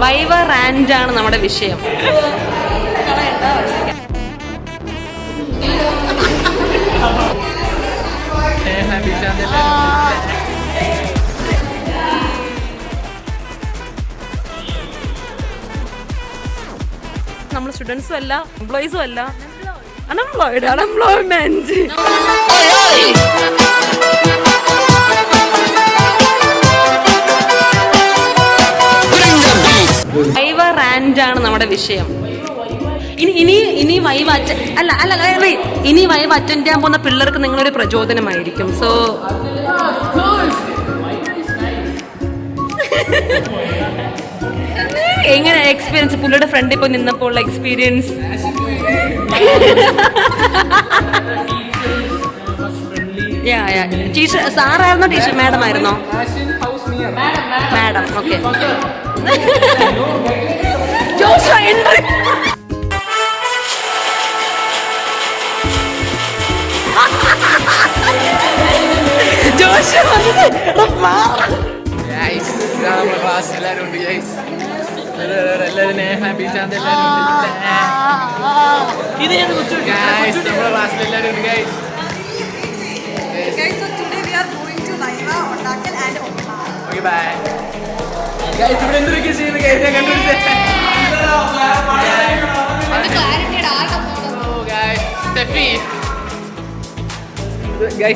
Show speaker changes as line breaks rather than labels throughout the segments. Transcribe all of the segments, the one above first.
Viva rand ആണ് നമ്മുടെ വിഷയം. നമ്മൾ സ്റ്റുഡൻസും അല്ല, എംപ്ലോയീസും അല്ല, അൺഎംപ്ലോയ്മെന്റ്. വൈവ റാൻഡ് ആണ് നമ്മുടെ വിഷയം. ഇനി വൈവ ഇനി വൈവ അറ്റൻഡ് ചെയ്യാൻ പോകുന്ന പിള്ളേർക്ക് നിങ്ങളൊരു പ്രചോദനമായിരിക്കും. സോ എങ്ങനെ എക്സ്പീരിയൻസ്, പുള്ളിയുടെ ഫ്രണ്ട് ഇപ്പൊ നിന്നപ്പോൾ ഉള്ള എക്സ്പീരിയൻസ്? ടീച്ചർ സാറായിരുന്നോ ടീച്ചർ മാഡം ആയിരുന്നോ? മാഡം. ഓക്കെ.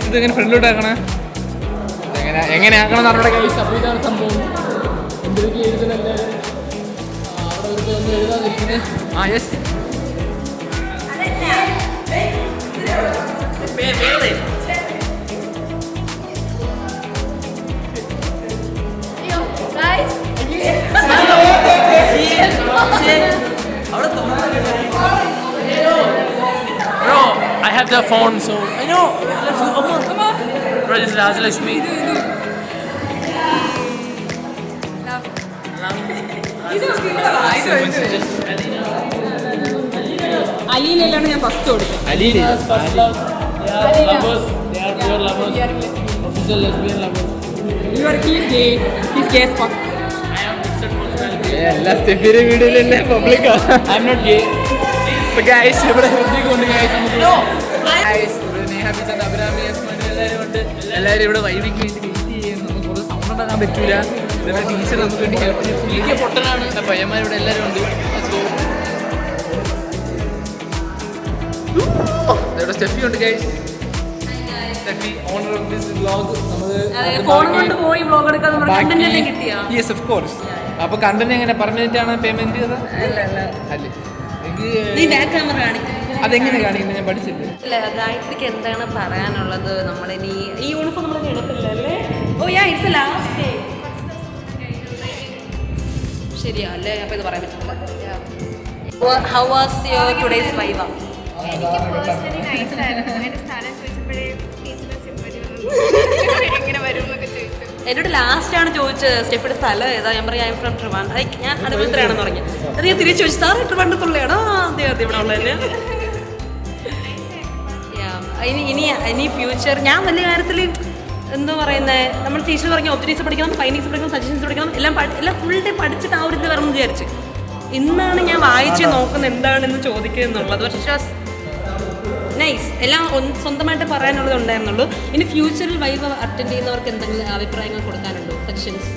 ഇതെങ്ങനെ ഫ്രണ്ടിലോട്ട് ആക്കണേ, എങ്ങനെ ആക്കണം നമ്മുടെ ഗൈസ്. അപ്പോൾ ഇതാണ് സംഭവം. എന്തൊക്കെ എഴുതുന്നല്ലേ അവിടെ ഒന്ന് എഴുതാതിരിക്കുന്നത്. Yes, bro, I have the phone, so I know. Come on. Bro, this is Rajlakshmi.
അലീനല്ലാണ് ഞാൻ ഫസ്റ്റ് കൊടുത്തത്.
എല്ലാ സ്റ്റെഫിയുടെ വീഡിയോയിൽ തന്നെ public. I am not gay. Guys ഇവിടെ ഹൃദിക്കുണ്ട്. എല്ലാവരും ഇവിടെ വൈവിക്ക് വേണ്ടി വെയിറ്റ് ചെയ്യുന്നു. നമുക്ക് കുറച്ച് സൗണ്ട് ഉണ്ടാക്കാൻ പറ്റൂല. ഇവരുടെ ടീച്ചർ നമുക്ക് വേണ്ടി ഹെൽപ്പ് ചെയ്യും. പൊട്ടനാണ്. പയ്യന്മാർ ഇവിടെ എല്ലാവരും ഉണ്ട്. ഇവിടെ സ്റ്റെഫി ഉണ്ട് guys. Steffi owner of this vlog. Yes of course. അപ്പൊ കണ്ടന്റ് എങ്ങനെ പെർമനന്റ് പേയ്മെന്റ് ചെയ്തത്? അതെങ്ങനെ കാണിക്കുന്നത്? ഞാൻ പഠിച്ചില്ല.
ഗായത്രിക്ക് എന്താണ് പറയാനുള്ളത്? നമ്മളിനി ഈ യൂണിഫോം നമ്മൾ എടുത്തില്ലല്ലേ? ഓ യാ, ഇറ്റ്സ് ലാസ്റ്റ് ഡേ. ശരിയാ അല്ലേ? അപ്പൊ ഇത് പറയാൻ പറ്റില്ല. How was your today's viva? എന്നോട് ലാസ്റ്റ് ആണ് ചോദിച്ചത് സ്റ്റെഫിയുടെ സ്ഥലം ഏതാ. ഞാൻ പറയാം ഐ എം ഫ്രം ട്രിവാൻഡ്രം. ഞാൻ അടവന്ത്രയാണെന്ന് പറഞ്ഞു. അത് ഞാൻ തിരിച്ചു ചോദിച്ചു, സാർ ട്രിവാൻഡ്രത്തുള്ളതാണോ? അതെ അതെ, ഇവിടെ ഉള്ളതന്നെ. ഇനി ഫ്യൂച്ചർ ഞാൻ വലിയ കാര്യത്തിൽ എന്താ പറയുന്നത്, നമ്മൾ ടീച്ചർ പറഞ്ഞ ഒബ്ജക്റ്റീവ്സ് പഠിക്കണം, ഫൈൻഡിങ്സ് പഠിക്കണം, സജഷൻസ് പഠിക്കണം, എല്ലാം ഫുൾ ഡേ പഠിച്ചിട്ട് ആ ഒരു ഇത് വരണം എന്ന് വിചാരിച്ചു. ഇന്നാണ് ഞാൻ വായിച്ച് നോക്കുന്നത് എന്താണെന്ന് ചോദിക്കുക എന്നുള്ളത്. പക്ഷേ നൈസ്, എല്ലാം സ്വന്തമായിട്ട് പറയാനുള്ളത് ഉണ്ടായിരുന്നുള്ളൂ. ഇനി ഫ്യൂച്ചറിൽ വൈവ അറ്റൻഡ് ചെയ്യുന്നവർക്ക് എന്തെങ്കിലും അഭിപ്രായങ്ങൾ കൊടുക്കാനുണ്ടോ? സജഷൻസ്?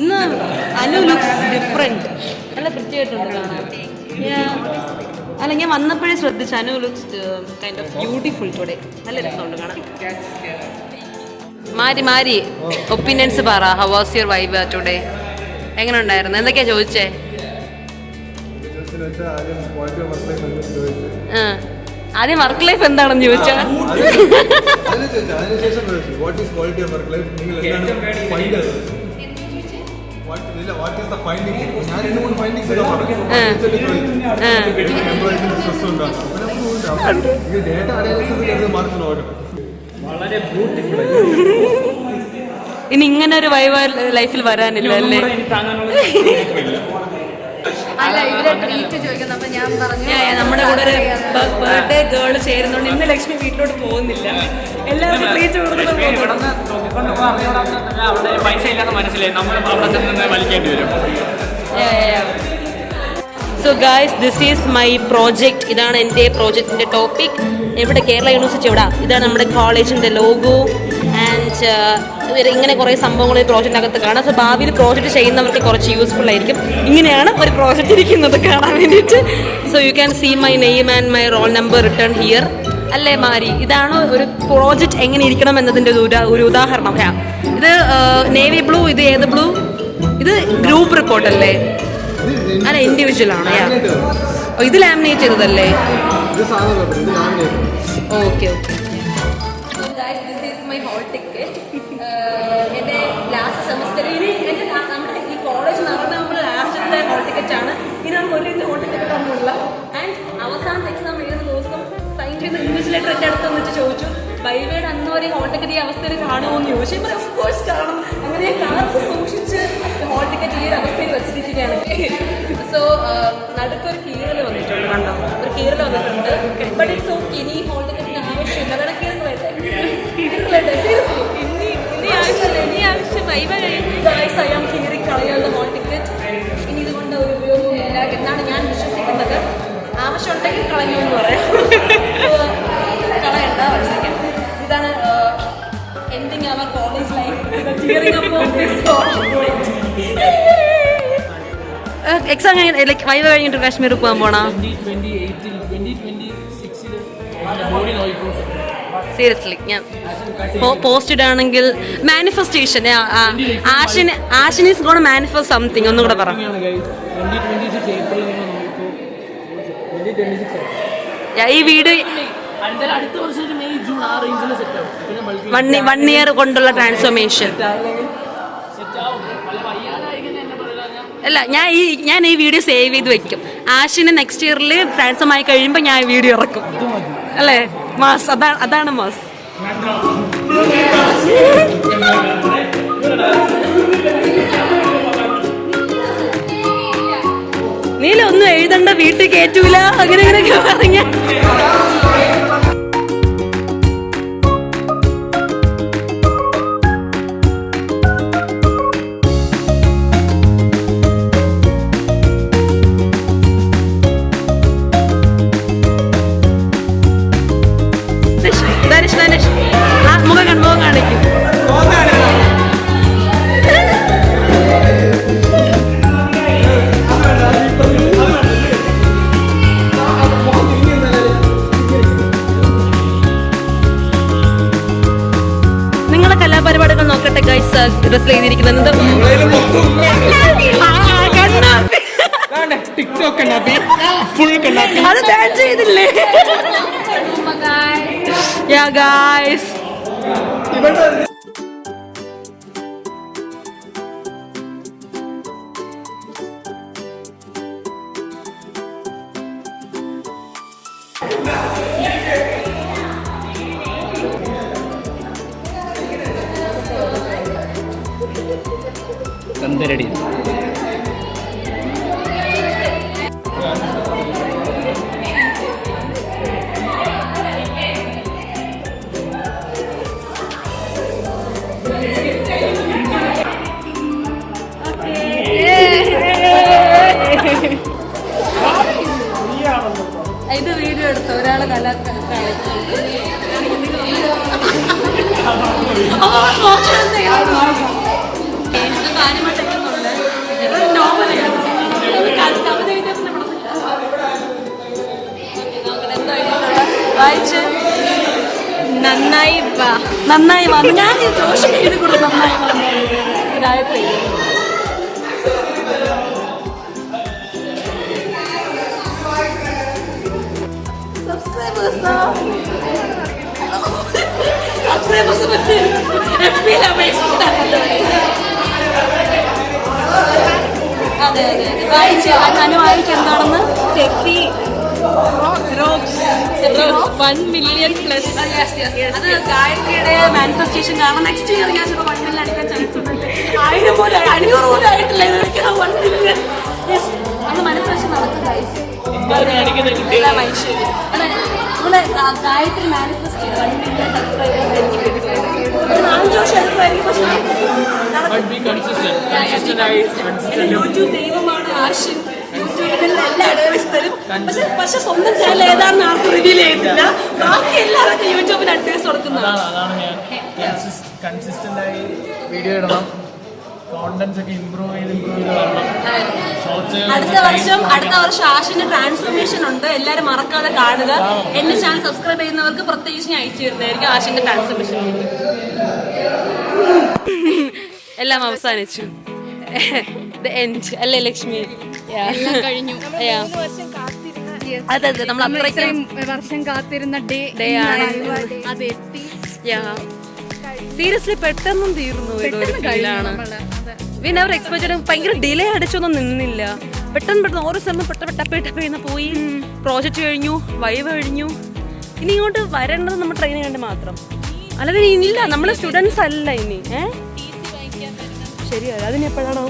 ഇന്ന് അനു ലുക്സ് ഡിഫറെന്റ്, നല്ല വൃത്തിയായിട്ടുണ്ട് കാണാൻ. അല്ല, ഞാൻ വന്നപ്പോഴേ ശ്രദ്ധിച്ചു, Anu looks kind of beautiful today. നല്ല രസമുണ്ട് കാണാൻ. മാരി ഒപ്പീനിയൻസ് പറ. How was your vibe today? എങ്ങനെ ഉണ്ടായിരുന്നു? എന്തൊക്കെയാ ചോദിച്ചേ? ആദ്യം വർക്ക് ലൈഫ് എന്താണെന്ന് ചോദിച്ചാ. ഇനി ഇങ്ങനെ ഒരു വൈബ് ലൈഫിൽ വരാനില്ല അല്ലേ?
അല്ല ഇവരെ ട്രീറ്റ് ചോദിക്കുന്നത്. അപ്പൊ ഞാൻ പറഞ്ഞു
നമ്മുടെ കൂടെ ഒരു ബർത്ത്ഡേ ഗേൾ ചേരുന്നുണ്ട്. ഇന്ന് ലക്ഷ്മി വീട്ടിലോട്ട് പോകുന്നില്ല, എല്ലാവർക്കും ട്രീറ്റ്
പൈസ ഇല്ലാന്ന് മനസ്സിലായി, നമ്മൾ അവിടെ നിന്ന് വലിക്കേണ്ടി വരും.
So guys, this is my project. ഇതാണ് എൻ്റെ പ്രോജക്റ്റിൻ്റെ ടോപ്പിക്. ഇവിടെ കേരള യൂണിവേഴ്സിറ്റി ഇവിടെ ഇതാണ് നമ്മുടെ കോളേജിൻ്റെ ലോഗോ ആൻഡ് ഇങ്ങനെ കുറേ സംഭവങ്ങൾ ഈ പ്രോജക്റ്റിനകത്ത് കാണാം. സോ ഭാവിയിൽ പ്രോജക്റ്റ് ചെയ്യുന്നവർക്ക് കുറച്ച് യൂസ്ഫുൾ ആയിരിക്കും. ഇങ്ങനെയാണ് ഒരു പ്രോജക്റ്റ് ഇരിക്കുന്നത് കാണാൻ വേണ്ടിയിട്ട്. So you can see my name and my roll number return here. അല്ലേ മാരി? ഇതാണ് ഒരു പ്രോജക്റ്റ് എങ്ങനെ ഇരിക്കണം എന്നതിൻ്റെ ഒരു ഉദാഹരണം. ഇത് നേവി ബ്ലൂ, ഇത് ഏത് ബ്ലൂ? ഇത് ഗ്രൂപ്പ് റിപ്പോർട്ട് അല്ലേ? അല്ല, ഇൻഡിവിജ്വൽ ആണ്. ഇത് ലാമിനേറ്റ് ചെയ്തതല്ലേ? Okay okay. എൻ്റെ ലാസ്റ്റ് സെമസ്റ്ററിൽ നമ്മുടെ ഈ കോളേജ് നടന്ന നമ്മൾ ലാസ്റ്റത്തെ ഹോൾ ടിക്കറ്റ് ആണ്. ഇനി നമുക്ക് ഒരു ഹോൾ ടിക്കറ്റ് തമ്മിലുള്ള ആൻഡ് അവസാനത്തെ എക്സാം എഴുതുന്ന ദിവസം സൈൻ ചെയ്ത ഇൻവിജിലേറ്റർ എൻ്റെ അടുത്ത് വന്നിട്ട് ചോദിച്ചു, ബൈവേഡ് അന്ന് വരെ ഹോൾ ടിക്കറ്റ് ഈ അവസ്ഥയിൽ കാണുമോ എന്ന് ചോദിച്ചു. ഇപ്പോൾ ഓഫ് കോഴ്സ് കാണും. അങ്ങനെ കാത്ത് സൂക്ഷിച്ച് ഹോൾ ടിക്കറ്റ് ഈ ഒരു അവസ്ഥയിൽ വെച്ചിരിക്കുകയാണ്. സോ നടുക്കൊരു കീറൽ വന്നിട്ടുണ്ട്, കണ്ടോ? ഒരു കീറൽ വന്നിട്ടുണ്ട്. But it's okay. ഇനി ഹോൾ ടിക്കറ്റിന് ആവശ്യമില്ല. വേണം കീറുകളായിട്ട് ഇനി ആവശ്യം വൈവ കഴിയാൻ കീറി കളയാനുള്ള ഹോൾ ടിക്കറ്റ്. ഇനി ഇതുകൊണ്ട് ഒരു ഉപയോഗമില്ല എന്നാണ് ഞാൻ വിശ്വസിക്കുന്നത്. ആവശ്യമുണ്ടെങ്കിൽ കളഞ്ഞു എന്ന് പറയാം. കളയണ്ട. പക്ഷേ ഇതാണ് ending our college life, tearing up of this exam like viva കഴിഞ്ഞിട്ട് കാശ്മീർ പോകാൻ പോണോ? സീരിയസ്ലി ഞാൻ പോസ്റ്റഡ് ആണെങ്കിൽ manifestation Ashan is gonna manifest something. ഒന്നും കൂടെ പറ. ഈ വീഡിയോ 1 year കൊണ്ടുള്ള ട്രാൻസ്ഫോർമേഷൻ അല്ല. ഞാൻ ഈ വീഡിയോ സേവ് ചെയ്ത് വെക്കും. ആഷിന് നെക്സ്റ്റ് ഇയറിൽ ട്രാൻസ്ഫോം ആയി കഴിയുമ്പോൾ ഞാൻ ഈ വീഡിയോ ഇറക്കും. അല്ലേ മാസ്? അതാണ് മാസ്. നീല ഒന്നും എഴുതണ്ട, വീട്ടിൽ കയറ്റൂല, അങ്ങനെ അങ്ങനെയൊക്കെ പറഞ്ഞ. മുഖം കാണിക്കും. നിങ്ങളെ കലാപരിപാടികൾ നോക്കട്ടെ ഗൈസ്. ഡ്രസ് ചെയ്തിരിക്കുന്നത് അത് ഡാൻസ് ചെയ്തില്ലേ? Yeah guys.
തന്തരടി.
ഇത് വീഡിയോ എടുത്ത ഒരാള് വായിച്ച് നന്നായി വന്നു. ഞാൻ ദോഷം ചെയ്ത് കൊടുത്തു. നന്നായി വന്നു ഗായത്രി. അതെ അതെ വായിച്ചു. അനു വായിക്കുക എന്താണെന്ന്. 1 million plus. അത് ഗായത്രിയുടെ മാനിഫെസ്റ്റേഷൻ. കാരണം നെക്സ്റ്റ് ഇയർ ഞാൻ 1 million അടിക്കാൻ ചാൻസ് ഉണ്ട്. 1000 പോലും 500 പോലും ആയിട്ടില്ല. 1 million. അത് മനസ്സിലാക്കി
എന്തായാലും കാണിക്കുന്ന കുട്ടികൾ
നമ്മളെ ഗായത്രി മാനിഫെസ്റ്റ് ചെയ്ത് 1 million സബ്സ്ക്രൈബേഴ്സ് എനിക്ക് കിട്ടിയിട്ടുണ്ട്. ഒരു 5 വർഷം എടുക്കുമായിരിക്കും. പക്ഷേ യൂട്യൂബ് ദൈവമാണ് ആശിൻ. യൂട്യൂബിലുള്ള എല്ലാ അഡ്വൈസ് തരും. പക്ഷെ സ്വന്തം ചാനൽ ഏതാണെന്ന് ആർക്കും റിവീൽ ചെയ്തില്ല. ബാക്കി എല്ലാവർക്കും യൂട്യൂബിൽ അഡ്വൈസ് കൊടുക്കുന്നതാണ്.
അതാണ് ഞാൻ കൺസിസ്റ്റന്റ് ആയി വീഡിയോ ഇടണം, കോണ്ടന്റ്സ് ഒക്കെ ഇമ്പ്രൂവ് ചെയ്ത് വരണം.
അടുത്ത വർഷം ആഷിന്റെ ട്രാൻസ്ഫോർമേഷൻ ഉണ്ട്. എല്ലാരും മറക്കാതെ കാണുക. എന്റെ ചാനൽ സബ്സ്ക്രൈബ് ചെയ്യുന്നവർക്ക് പ്രത്യേകിച്ച് ഞാൻ അയച്ചു തരുന്നതായിരിക്കും ആഷിന്റെ ട്രാൻസ്ഫോർമേഷൻ. എല്ലാം അവസാനിച്ചു. അല്ലേ ലക്ഷ്മി?
കഴിഞ്ഞു.
അതെ അതെ, നമ്മൾ അത്രയും
വർഷം കാത്തിരുന്ന ഡേ ആണ് അത് എത്തി.
സീരിയസ്ലി പെട്ടെന്നും തീർന്നു. അവർ എക്സ്പെക്ട് ഭയങ്കര ഡിലേ അടിച്ചൊന്നും നിന്നില്ല. പെട്ടെന്ന് ഓരോ സ്ഥലം പെട്ടെന്ന് പോയി. പ്രോജക്റ്റ് കഴിഞ്ഞു, വൈവ് കഴിഞ്ഞു. ഇനി ഇങ്ങോട്ട് വരേണ്ടത് നമ്മൾ ട്രെയിനിങ് കണ്ട് മാത്രം. അല്ലാതെ ഇല്ല, നമ്മള് സ്റ്റുഡൻസ് അല്ല ഇനി. ശരിയല്ല, അതിന് എപ്പോഴാണോ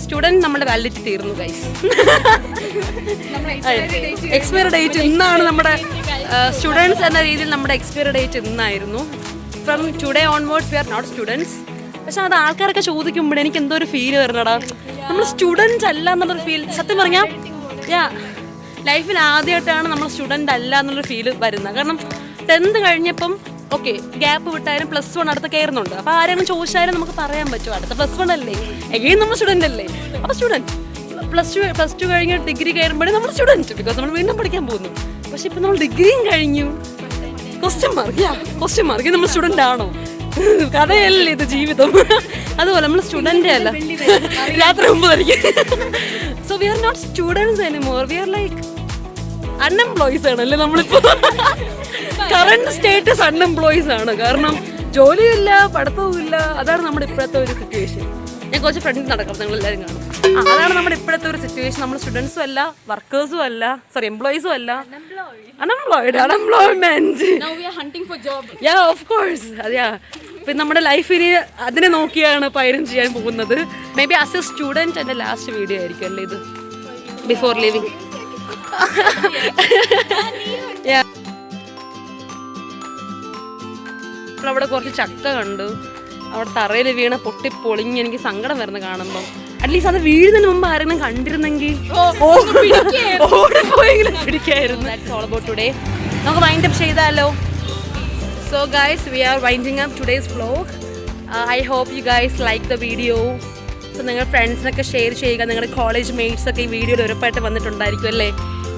സ്റ്റുഡന്റ് നമ്മുടെ വാലിഡിറ്റി തീർന്നു ഗൈസ്. എക്സ്പയറി ഡേറ്റ് ഇന്നാണ്. നമ്മുടെ സ്റ്റുഡൻസ് എന്ന രീതിയിൽ നമ്മുടെ എക്സ്പയറി ഡേറ്റ് ഇന്നായിരുന്നു. From today onwards we are not students. പക്ഷെ അത് ആൾക്കാരൊക്കെ ചോദിക്കുമ്പോൾ എനിക്ക് എന്തോ ഒരു ഫീൽ വരുന്നടാ, നമ്മൾ സ്റ്റുഡൻസ് അല്ല എന്നുള്ളൊരു ഫീൽ. സത്യം പറഞ്ഞാൽ ലൈഫിൽ ആദ്യമായിട്ടാണ് നമ്മൾ സ്റ്റുഡൻ്റ് അല്ല എന്നുള്ളൊരു ഫീൽ വരുന്നത്. കാരണം 10th കഴിഞ്ഞപ്പം ഓക്കെ ഗ്യാപ്പ് വിട്ടാലും +1 അടുത്ത് കയറുന്നുണ്ട്. അപ്പോൾ ആരെങ്കിലും ചോദിച്ചാലും നമുക്ക് പറയാൻ പറ്റും അടുത്ത +1 അല്ലേ, എഗെയിൻ നമ്മൾ സ്റ്റുഡൻ്റ് അല്ലേ. അപ്പോൾ സ്റ്റുഡൻറ്റ് പ്ലസ് ടു കഴിഞ്ഞ് ഡിഗ്രി കയറുമ്പോഴേ നമ്മൾ സ്റ്റുഡൻറ്റ്, ബിക്കോസ് നമ്മൾ വീണ്ടും പഠിക്കാൻ പോകുന്നു. പക്ഷെ ഇപ്പം നമ്മൾ ഡിഗ്രിയും കഴിഞ്ഞു. ക്വസ്റ്റ്യൻ മാർക്ക് നമ്മൾ സ്റ്റുഡൻ്റ് ആണോ? കഥയല്ലേ ഇത്, ജീവിതം. അതുപോലെ നമ്മൾ സ്റ്റുഡൻ്റേ അല്ല. രാത്രി 9 so we are not students anymore, we are like unemployees ആണല്ലേ നമ്മളിപ്പോ. കറണ്ട് സ്റ്റേറ്റസ് അൺഎംപ്ലോയീസ് ആണ്. കാരണം ജോലിയില്ല, പഠിത്തവും ഇല്ല. അതാണ് നമ്മുടെ ഇപ്പോഴത്തെ ഒരു സിറ്റുവേഷൻ. ഞാൻ കുറച്ച് ഫ്രണ്ട്സ് നടക്കാം, നിങ്ങൾ എല്ലാവരും കാണും. അതാണ് നമ്മുടെ ഇപ്പോഴത്തെ ഒരു സിറ്റുവേഷൻ. നമ്മൾ സ്റ്റുഡൻസും അല്ല, വർക്കേഴ്സും അല്ല, സോറി എംപ്ലോയീസും അല്ല, അൺഎംപ്ലോയ്മെന്റ്. ഓഫ് കോഴ്സ് അതെയാ. പിന്നെ നമ്മുടെ ലൈഫിന് അതിനെ നോക്കിയാണ് പയനം ചെയ്യാൻ പോകുന്നത്. May be as A student എൻ്റെ ലാസ്റ്റ് വീഡിയോ ആയിരിക്കും അല്ലേ ഇത്, ബിഫോർ ലിവിങ്. അവിടെ കുറച്ച് ചക്ക കണ്ടു. അവിടെ തറയിൽ വീണ പൊട്ടിപ്പൊളിഞ്ഞ് എനിക്ക് സങ്കടം വരുന്ന കാണുമ്പോൾ. അറ്റ്ലീസ്റ്റ് അത് വീഴുന്നതിന് മുമ്പ് ആരെങ്കിലും കണ്ടിരുന്നെങ്കിൽ ഓടിപ്പോയെങ്കിലും പിടിക്കായിരുന്നു. That's all about today. നമുക്ക് വൈൻഡ് അപ്പ് ചെയ്താലോ? So guys, we are winding up today's vlog. I hope you guys like the video. So നിങ്ങൾ ഫ്രണ്ട്സിനൊക്കെ ഷെയർ ചെയ്യുക. നിങ്ങളുടെ കോളേജ് മേറ്റ്സ് ഒക്കെ ഈ വീഡിയോയിൽ ഉറപ്പായിട്ട് വന്നിട്ടുണ്ടായിരിക്കും അല്ലേ?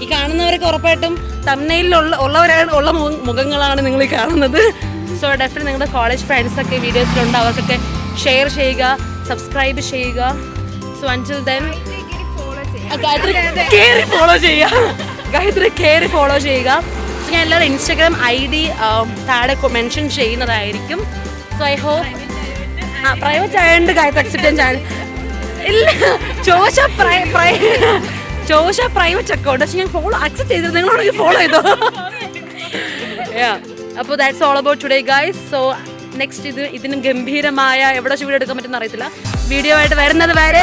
ഈ കാണുന്നവരൊക്കെ ഉറപ്പായിട്ടും തംബ്നെയിലുള്ള മുഖങ്ങളാണ് നിങ്ങൾ ഈ കാണുന്നത്. സോ ഡെഫിനറ്റ്ലി നിങ്ങളുടെ കോളേജ് ഫ്രണ്ട്സൊക്കെ വീഡിയോസിലുണ്ട്, അവർക്കൊക്കെ ഷെയർ ചെയ്യുക, സബ്സ്ക്രൈബ് ചെയ്യുക. സോ അൻറ്റിൽ ദെൻ ഗായത്രി കയറി ഫോളോ ചെയ്യുക. സോ ഞാൻ എല്ലാവരും ഇൻസ്റ്റാഗ്രാം ID താഴെ മെൻഷൻ ചെയ്യുന്നതായിരിക്കും. സോ ഐ ഹോപ്പ് പ്രൈവറ്റ് ആയതുകൊണ്ട് ഗായത്രി അക്സെപ്റ്റൻസ് ആണ്. ഇല്ല, ചോദിച്ചാൽ പ്രൈവറ്റ് അക്കൗണ്ട്. പക്ഷെ ഞാൻ അക്സെപ്റ്റ് ചെയ്തത്, നിങ്ങളാണെങ്കിൽ ഫോളോ ചെയ്തോ. അപ്പോൾ that's all about today guys. So next ഇതിനും ഗംഭീരമായ എവിടെ വീഡിയോ എടുക്കാൻ പറ്റുമെന്ന് അറിയത്തില്ല. വീഡിയോ ആയിട്ട് വരുന്നത് വരെ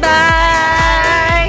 ബൈ.